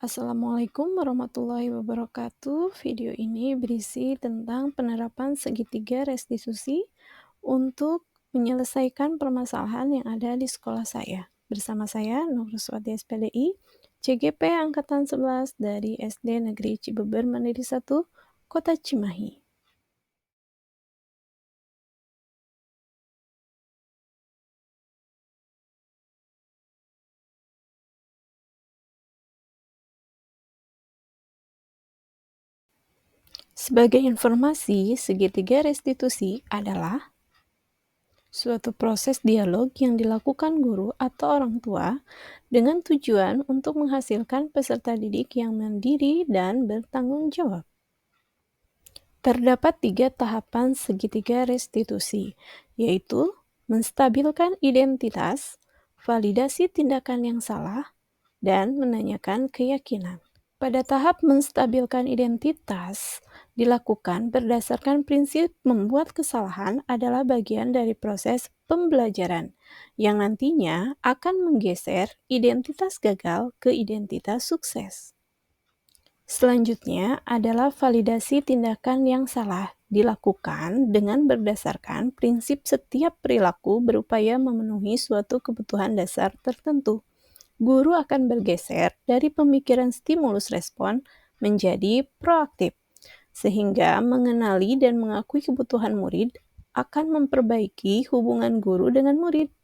Assalamualaikum warahmatullahi wabarakatuh. Video ini berisi tentang penerapan segitiga restitusi untuk menyelesaikan permasalahan yang ada di sekolah saya. Bersama saya, Nuruswati SPDI, CGP Angkatan 11 dari SD Negeri Cibeber Mandiri 1, Kota Cimahi. Sebagai informasi, segitiga restitusi adalah suatu proses dialog yang dilakukan guru atau orang tua dengan tujuan untuk menghasilkan peserta didik yang mandiri dan bertanggung jawab. Terdapat 3 tahapan segitiga restitusi, yaitu menstabilkan identitas, validasi tindakan yang salah, dan menanyakan keyakinan. Pada tahap menstabilkan identitas, dilakukan berdasarkan prinsip membuat kesalahan adalah bagian dari proses pembelajaran yang nantinya akan menggeser identitas gagal ke identitas sukses. Selanjutnya adalah validasi tindakan yang salah dilakukan dengan berdasarkan prinsip setiap perilaku berupaya memenuhi suatu kebutuhan dasar tertentu. Guru akan bergeser dari pemikiran stimulus respon menjadi proaktif, sehingga mengenali dan mengakui kebutuhan murid akan memperbaiki hubungan guru dengan murid.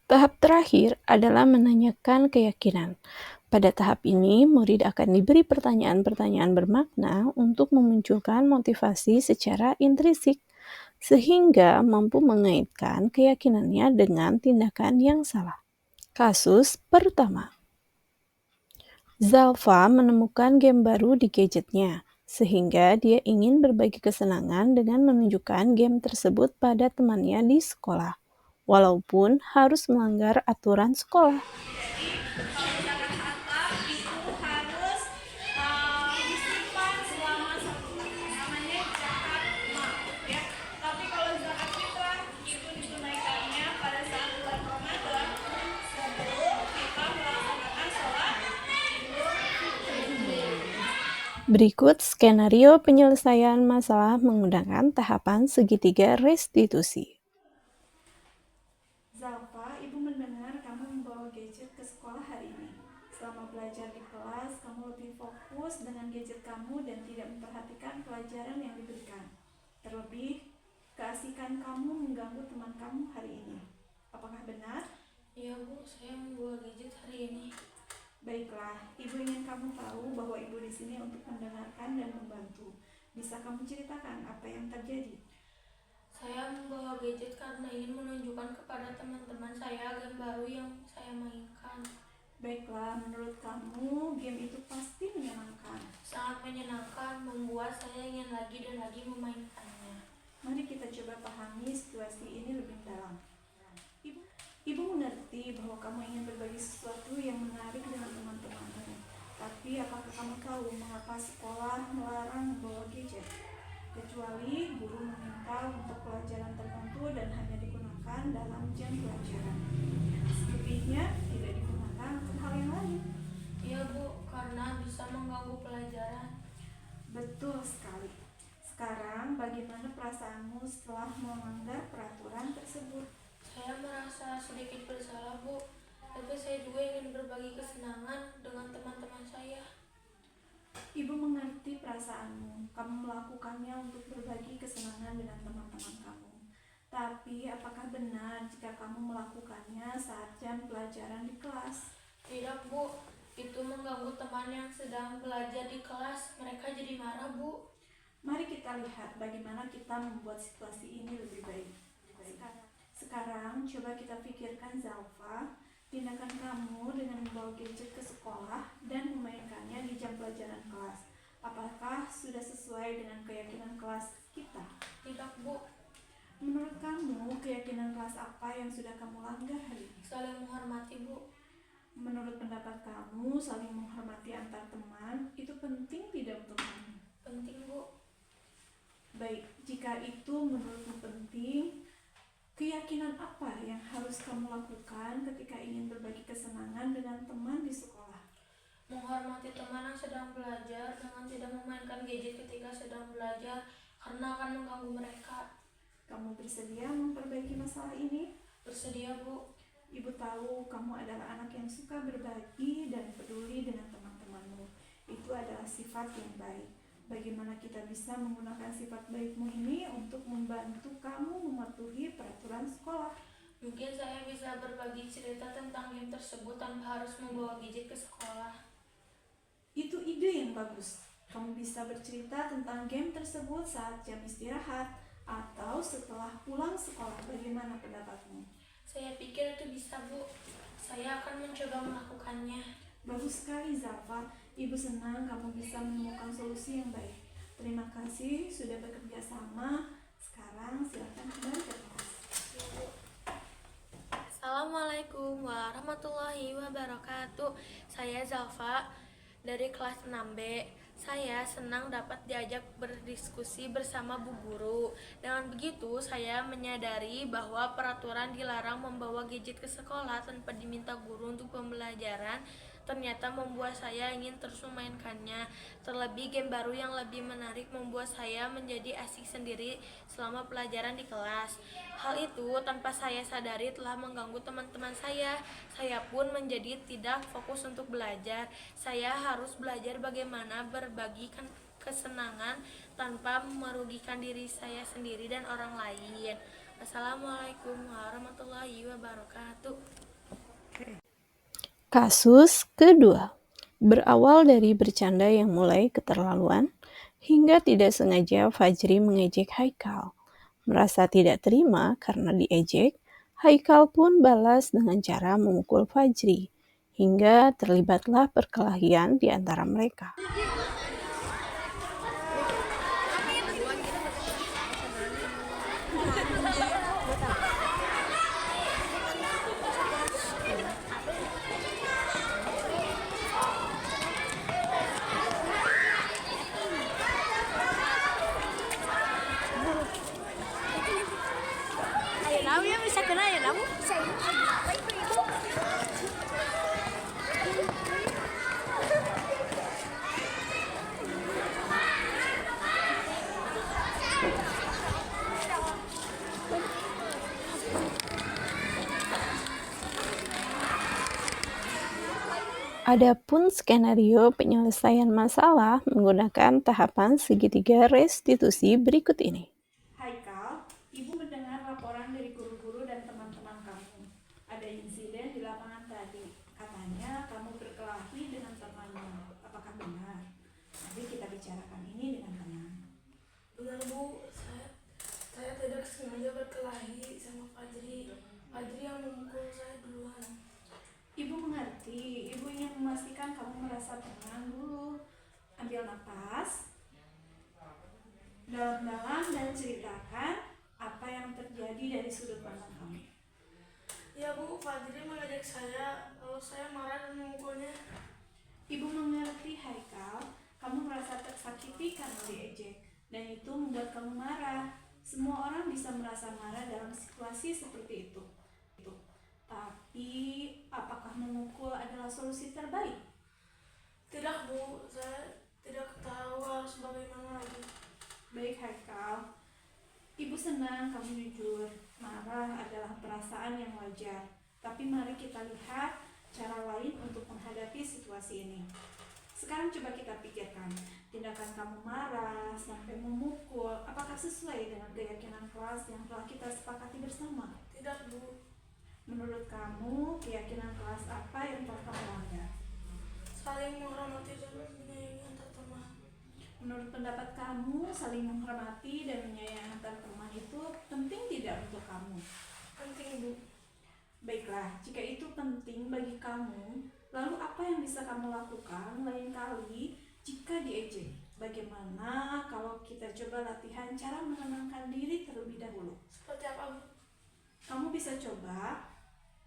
Tahap terakhir adalah menanyakan keyakinan. Pada tahap ini, murid akan diberi pertanyaan-pertanyaan bermakna untuk memunculkan motivasi secara intrinsik, sehingga mampu mengaitkan keyakinannya dengan tindakan yang salah. Kasus pertama, Zalfa menemukan game baru di gadgetnya, sehingga dia ingin berbagi kesenangan dengan menunjukkan game tersebut pada temannya di sekolah, walaupun harus melanggar aturan sekolah. Berikut skenario penyelesaian masalah menggunakan tahapan segitiga restitusi. Zalfa, ibu mendengar kamu membawa gadget ke sekolah hari ini. Selama belajar di kelas, kamu lebih fokus dengan gadget kamu dan tidak memperhatikan pelajaran yang diberikan. Terlebih, keasikan kamu mengganggu teman kamu hari ini. Apakah benar? Iya Bu, saya membawa gadget hari ini. Baiklah, ibu ingin kamu tahu bahwa ibu di sini untuk mendengarkan dan membantu. Bisa kamu ceritakan apa yang terjadi? Saya membawa gadget karena ingin menunjukkan kepada teman-teman saya game baru yang saya mainkan. Baiklah, menurut kamu game itu pasti menyenangkan. Sangat menyenangkan, membuat saya ingin lagi dan lagi memainkannya. Mari kita coba pahami situasi ini lebih dalam. Ibu mengerti bahwa kamu ingin berbagi sesuatu yang menarik dengan teman-temanmu. Tapi apakah kamu tahu mengapa sekolah melarang membawa gadget? Kecuali guru meminta untuk pelajaran tertentu dan hanya digunakan dalam jam pelajaran. Selebihnya tidak digunakan untuk hal yang lain. Iya Bu, karena bisa mengganggu pelajaran. Betul sekali. Sekarang bagaimana perasaanmu setelah melanggar peraturan tersebut? Saya merasa sedikit bersalah Bu, tapi saya juga ingin berbagi kesenangan dengan teman-teman saya. Ibu mengerti perasaanmu. Kamu melakukannya untuk berbagi kesenangan dengan teman-teman kamu. Tapi apakah benar jika kamu melakukannya saat jam pelajaran di kelas? Tidak Bu, itu mengganggu teman yang sedang belajar di kelas. Mereka jadi marah Bu. Mari kita lihat bagaimana kita membuat situasi ini lebih baik. Sekarang coba kita pikirkan Zalfa, tindakan kamu dengan membawa gadget ke sekolah dan memainkannya di jam pelajaran kelas. Apakah sudah sesuai dengan keyakinan kelas kita? Tidak Bu. Menurut kamu, keyakinan kelas apa yang sudah kamu langgar hari ini? Saling menghormati Bu. Menurut pendapat kamu, saling menghormati antar teman itu penting tidak untuk kamu? Penting Bu. Baik, jika itu menurutmu penting, keyakinan apa yang harus kamu lakukan ketika ingin berbagi kesenangan dengan teman di sekolah? menghormati teman yang sedang belajar dengan tidak memainkan gadget ketika sedang belajar karena akan mengganggu mereka. Kamu bersedia memperbaiki masalah ini? Bersedia, Bu. Ibu tahu kamu adalah anak yang suka berbagi dan peduli dengan teman-temanmu. Itu adalah sifat yang baik. Bagaimana kita bisa menggunakan sifat baikmu ini untuk membantu kamu mematuhi peraturan sekolah? Mungkin saya bisa berbagi cerita tentang game tersebut tanpa harus membawa gadget ke sekolah. Itu ide yang bagus. Kamu bisa bercerita tentang game tersebut saat jam istirahat atau setelah pulang sekolah. Bagaimana pendapatmu? Saya pikir itu bisa, Bu. Saya akan mencoba melakukannya. Bagus sekali, Zalfa. Ibu senang kamu bisa menemukan solusi yang baik. Terima kasih sudah bekerja sama. Sekarang silakan kembali ke kelas. Assalamualaikum warahmatullahi wabarakatuh. Saya Zalfa dari kelas 6B. Saya senang dapat diajak berdiskusi bersama Bu Guru. Dengan begitu, saya menyadari bahwa peraturan dilarang membawa gadget ke sekolah tanpa diminta guru untuk pembelajaran ternyata membuat saya ingin terus memainkannya. Terlebih game baru yang lebih menarik membuat saya menjadi asik sendiri selama pelajaran di kelas. Hal itu tanpa saya sadari telah mengganggu teman-teman saya. Saya pun menjadi tidak fokus untuk belajar. Saya harus belajar bagaimana berbagi kesenangan tanpa merugikan diri saya sendiri dan orang lain. Assalamualaikum warahmatullahi wabarakatuh. Kasus kedua, berawal dari bercanda yang mulai keterlaluan, hingga tidak sengaja Fajri mengejek Haikal. Merasa tidak terima karena diejek, Haikal pun balas dengan cara memukul Fajri, hingga terlibatlah perkelahian di antara mereka. Adapun skenario penyelesaian masalah menggunakan tahapan segitiga restitusi berikut ini. Haikal, Ibu mendengar laporan dari guru-guru dan teman-teman kamu. Ada insiden di lapangan tadi. Katanya kamu berkelahi dengan temanmu. Apakah benar? Mari kita bicarakan ini dengan tenang. Benar, Bu, saya tidak sengaja berkelahi sama Fajri. Fajri yang memukul saya duluan. Ibu mengerti. Ibu ingin memastikan kamu merasa tenang dulu. Ambil nafas dalam-dalam dan ceritakan apa yang terjadi dari sudut pandang kamu. Ya, Bu, Fajri mengajak saya, lalu saya marah dan memukulnya. Ibu mengerti, Haikal. Kamu merasa tersakiti karena diejek, dan itu membuat kamu marah. Semua orang bisa merasa marah dalam situasi seperti itu. Tapi, apakah memukul adalah solusi terbaik? Tidak, Bu, saya tidak tahu harus bagaimana lagi. Baik, Haikal. Ibu senang kamu jujur. Marah adalah perasaan yang wajar. Tapi mari kita lihat cara lain untuk menghadapi situasi ini. Sekarang coba kita pikirkan, tindakan kamu marah sampai memukul, apakah sesuai dengan keyakinan kelas yang telah kita sepakati bersama? Tidak, Bu. Menurut kamu, keyakinan kelas apa yang telah kamu langgar? Saling menghormati dan menyayangi antar teman. Menurut pendapat kamu, saling menghormati dan menyayangi antar teman itu penting tidak untuk kamu? Penting, Bu. Baiklah, jika itu penting bagi kamu, lalu apa yang bisa kamu lakukan lain kali jika diejek? Bagaimana kalau kita coba latihan cara menenangkan diri terlebih dahulu? Seperti apa, Bu? Kamu bisa coba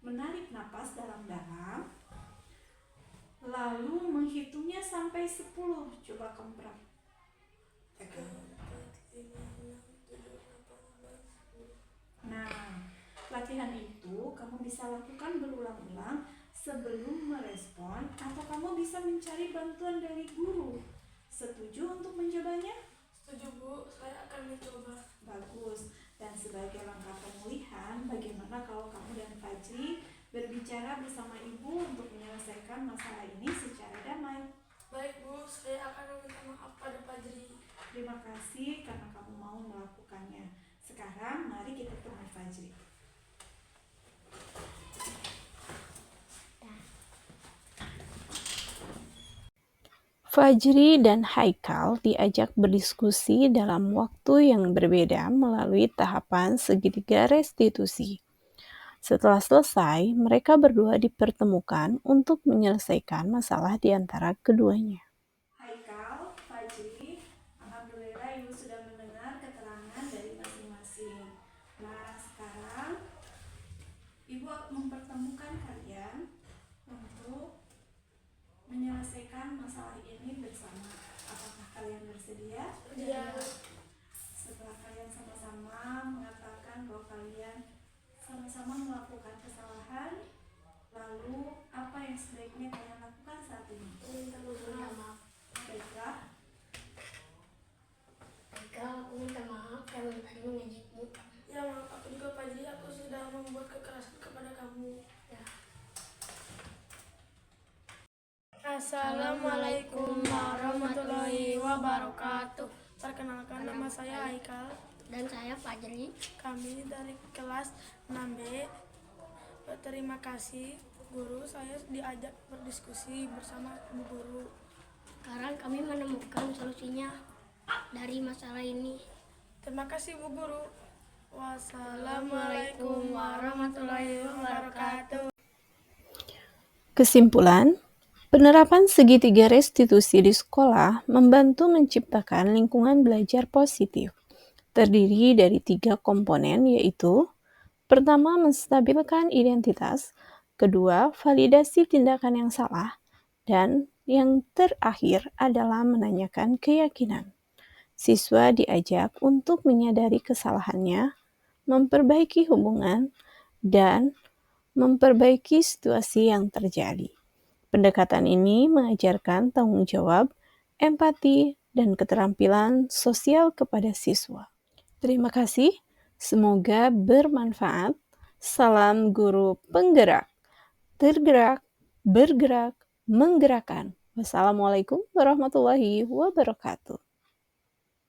menarik napas dalam-dalam, lalu menghitungnya sampai 10. Coba kamu praktekkan. Nah, latihan itu kamu bisa lakukan berulang-ulang sebelum merespon atau kamu bisa mencari bantuan dari guru. Setuju untuk mencobanya? Setuju Bu, saya akan mencoba. Bagus. Dan sebagai langkah pemulihan, bagaimana kalau kamu dan Fajri berbicara bersama ibu untuk menyelesaikan masalah ini secara damai? Baik Bu, saya akan meminta maaf pada Fajri. Terima kasih karena kamu mau melakukannya. Sekarang mari kita temui Fajri. Fajri dan Haikal diajak berdiskusi dalam waktu yang berbeda melalui tahapan segitiga restitusi. Setelah selesai, mereka berdua dipertemukan untuk menyelesaikan masalah di antara keduanya. Haikal, Fajri, alhamdulillah ibu sudah mendengar keterangan dari masing-masing. Nah, sekarang ibu mempertemukan kalian untuk menyelesaikan masalah ini bersama. Apakah kalian bersedia? Iya. Setelah kalian sama-sama mengatakan bahwa kalian sama-sama melakukan kesalahan, lalu apa yang sebaiknya kalian lakukan saat ini? Minta maaf. Baiklah, Haikal, aku minta maaf karena tadi mengejekmu. Ya maaf, aku juga Fajri, aku sudah membuat kekerasan kepada kamu. Ya. Assalamualaikum warahmatullahi wabarakatuh. Perkenalkan, nama saya Haikal. Dan saya Fajri. Kami dari kelas 6B. Terima kasih guru, saya diajak berdiskusi bersama Bu Guru. Sekarang kami menemukan solusinya dari masalah ini. Terima kasih Bu Guru. Wassalamualaikum warahmatullahi wabarakatuh. Kesimpulan, penerapan segitiga restitusi di sekolah membantu menciptakan lingkungan belajar positif. Terdiri dari 3 komponen, yaitu pertama, menstabilkan identitas, kedua, validasi tindakan yang salah, dan yang terakhir adalah menanyakan keyakinan. Siswa diajak untuk menyadari kesalahannya, memperbaiki hubungan, dan memperbaiki situasi yang terjadi. Pendekatan ini mengajarkan tanggung jawab, empati, dan keterampilan sosial kepada siswa. Terima kasih, semoga bermanfaat. Salam guru penggerak, tergerak, bergerak, menggerakkan. Wassalamualaikum warahmatullahi wabarakatuh.